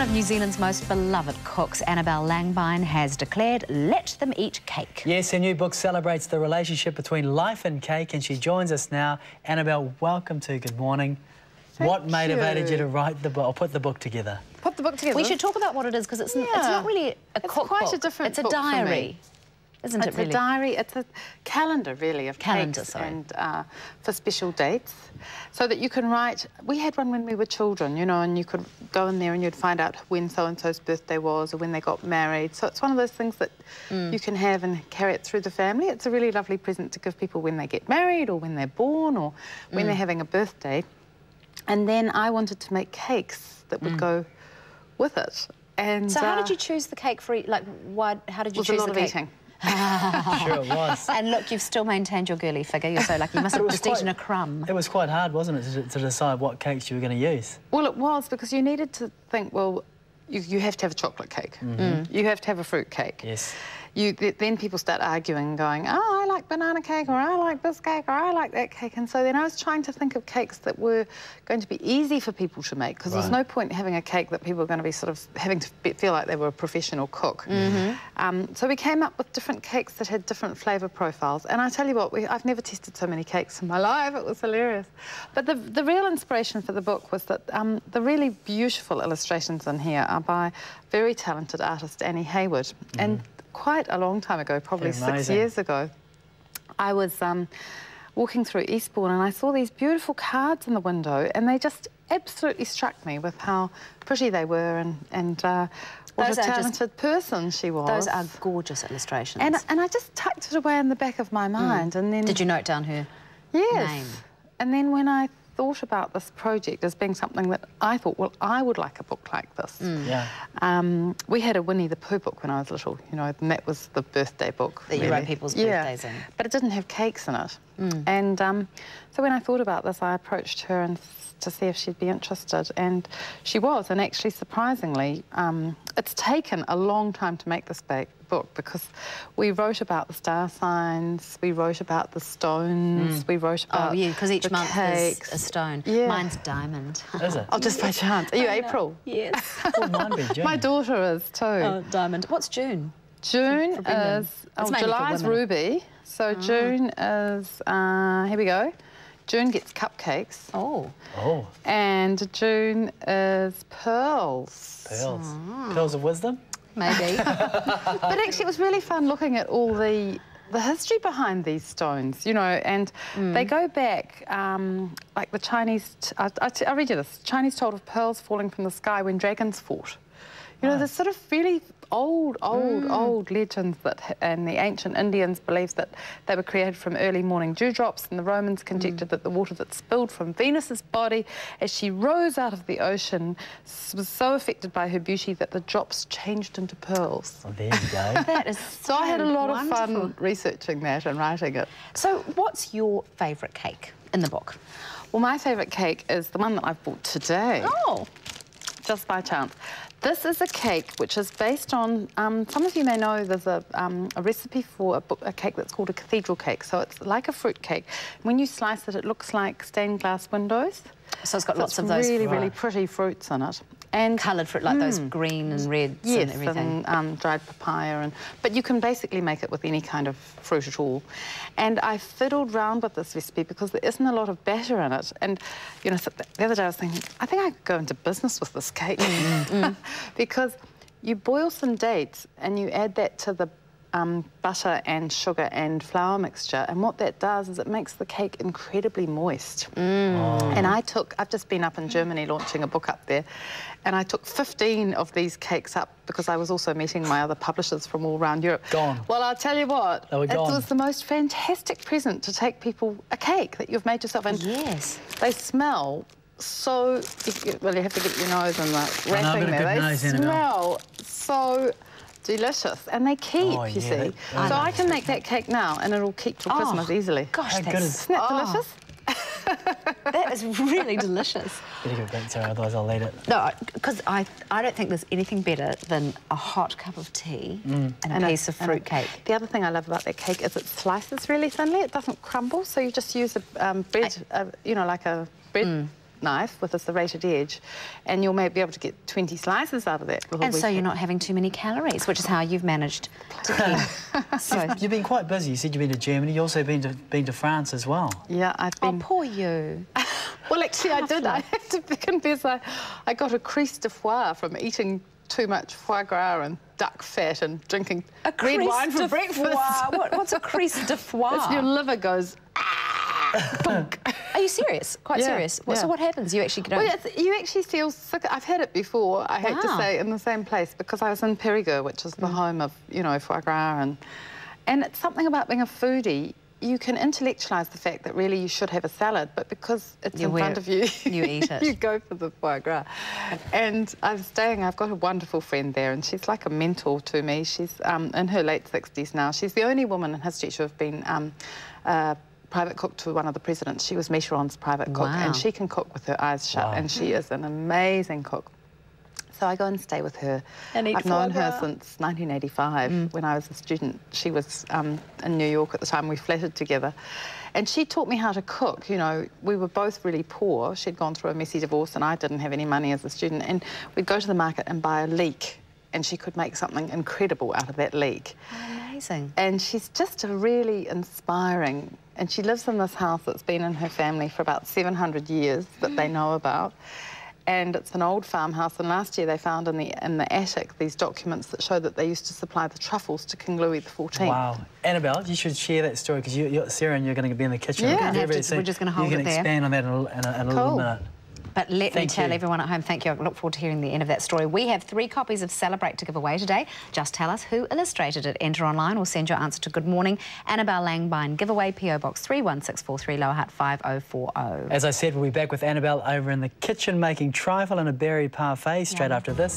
of New Zealand's most beloved cooks, Annabel Langbein, has declared, let them eat cake. Yes, her new book celebrates the relationship between life and cake, and she joins us now. Annabel, welcome to Good Morning. What motivated you to write the book, or put the book together? Put the book together? We should talk about what it is, because it's not really a cookbook. It's quite a different book. It's a diary. Isn't it really? It's a diary, it's a calendar, really, of cakes and for special dates, so that you can write. We had one when we were children, you know, and you could go in there and you'd find out when so-and-so's birthday was or when they got married. So it's one of those things that you can have and carry it through the family. It's a really lovely present to give people when they get married or when they're born or when they're having a birthday. And then I wanted to make cakes that would go with it. And so how did you choose the cake for, like, why, how did you choose the cake? It was a lot of eating. Sure it was. And look, you've still maintained your girly figure. You're so lucky. You must have just eaten a crumb. It was quite hard, wasn't it, to decide what cakes you were going to use? Well, it was, because you needed to think, well, you have to have a chocolate cake. You have to have a fruit cake. Yes. Then people start arguing, going, oh, I like banana cake, or I like this cake, or I like that cake. And so then I was trying to think of cakes that were going to be easy for people to make, because there's no point in having a cake that people are going to be sort of having to feel like they were a professional cook. So we came up with different cakes that had different flavour profiles. And I tell you what, I've never tested so many cakes in my life. It was hilarious. But the real inspiration for the book was that the really beautiful illustrations in here are by very talented artist Annie Hayward. And quite a long time ago, probably 6 years ago, I was walking through Eastbourne and I saw these beautiful cards in the window, and they just absolutely struck me with how pretty they were and what a talented person she was. Those are gorgeous illustrations. And I just tucked it away in the back of my mind. And then... Did you note down her name? And then when I thought about this project as being something that I thought, well, I would like a book like this. We had a Winnie the Pooh book when I was little, you know, and that was the birthday book. That you wrote people's birthdays in. But it didn't have cakes in it. And so when I thought about this, I approached her and to see if she'd be interested, and she was. And actually, surprisingly, it's taken a long time to make this book, because we wrote about the star signs, we wrote about the stones, we wrote about because each month is a stone. Mine's diamond. Is it? Oh, just by chance. Are you April? Yes. Well, mine be June. My daughter is too. Oh, diamond. What's June? June is... July's Ruby. So June is... here we go. June gets cupcakes. Oh. And June is pearls. Pearls. Pearls of wisdom? Maybe. But actually, it was really fun looking at all the history behind these stones, you know, and they go back, like the Chinese... I'll read you this. Chinese told of pearls falling from the sky when dragons fought. You know, there's sort of really old legends that, and the ancient Indians believed that they were created from early morning dewdrops, and the Romans conjectured that the water that spilled from Venus's body as she rose out of the ocean was so affected by her beauty that the drops changed into pearls. Oh, there you go. That is so I had a lot of fun researching that and writing it. So what's your favourite cake in the book? Well, my favourite cake is the one that I've bought today. Oh. Just by chance. This is a cake which is based on, some of you may know there's a recipe for a cake that's called a cathedral cake. So it's like a fruit cake. When you slice it, it looks like stained glass windows. So it's got lots of those really pretty fruits in it. And coloured fruit, like those green and reds and everything. And dried papaya. But you can basically make it with any kind of fruit at all. And I fiddled round with this recipe because there isn't a lot of batter in it. And, you know, the other day I was thinking, I think I could go into business with this cake. Because you boil some dates and you add that to the butter and sugar and flour mixture, and what that does is it makes the cake incredibly moist. And I've just been up in Germany launching a book up there, and I took 15 of these cakes up because I was also meeting my other publishers from all around Europe. Gone. Well, I'll tell you what, it was the most fantastic present to take people a cake that you've made yourself. And they smell so... Well, you have to get your nose in the wrapping there. They smell so delicious, and they keep, you see. So I can make that cake now, and it'll keep till Christmas easily. Gosh, isn't that delicious? That is really delicious. Better go back to her, otherwise I'll eat it. No, because I don't think there's anything better than a hot cup of tea and a piece of fruit cake. The other thing I love about that cake is it slices really thinly. It doesn't crumble, so you just use a bread, you know, like a bread knife with a serrated edge, and you'll maybe be able to get 20 slices out of that. And so you're not having too many calories, which is how you've managed to keep. So you've been quite busy. You said you've been to Germany. You've also been to France as well. Yeah, I've been... Oh, poor you. Well, actually, I did. I have to confess, I got a crise de foie from eating too much foie gras and duck fat and drinking red wine for breakfast. What's a crise de foie? It's your liver goes... Are you serious? Quite serious? So what happens? You actually don't... Well, you actually feel sick. I've had it before, I hate to say, in the same place, because I was in Périgueux, which is the home of, you know, foie gras. And it's something about being a foodie. You can intellectualise the fact that really you should have a salad, but because it's in front of you, you eat it. You go for the foie gras. And I've got a wonderful friend there, and she's like a mentor to me. She's in her late 60s now. She's the only woman in history to have been private cook to one of the presidents. She was Mitterrand's private cook, and she can cook with her eyes shut, and she is an amazing cook. So I go and stay with her. I've known her since 1985, when I was a student. She was in New York at the time. We flatted together. And she taught me how to cook. You know, we were both really poor. She'd gone through a messy divorce, and I didn't have any money as a student. And we'd go to the market and buy a leek, and she could make something incredible out of that leek. Oh, amazing. And she's just a really inspiring... And she lives in this house that's been in her family for about 700 years that they know about. And it's an old farmhouse, and last year they found in the attic these documents that show that they used to supply the truffles to King Louis XIV. Wow. Annabel, you should share that story, because Sarah and you're going to be in the kitchen. Yeah. We're just going to hold it there. You can expand on that in a little minute. But let me tell everyone at home, thank you. I look forward to hearing the end of that story. We have 3 copies of Celebrate to give away today. Just tell us who illustrated it. Enter online or send your answer to Good Morning Annabel Langbein. Giveaway PO Box 31643, Lower Hutt 5040. As I said, we'll be back with Annabel over in the kitchen making trifle and a berry parfait straight after this.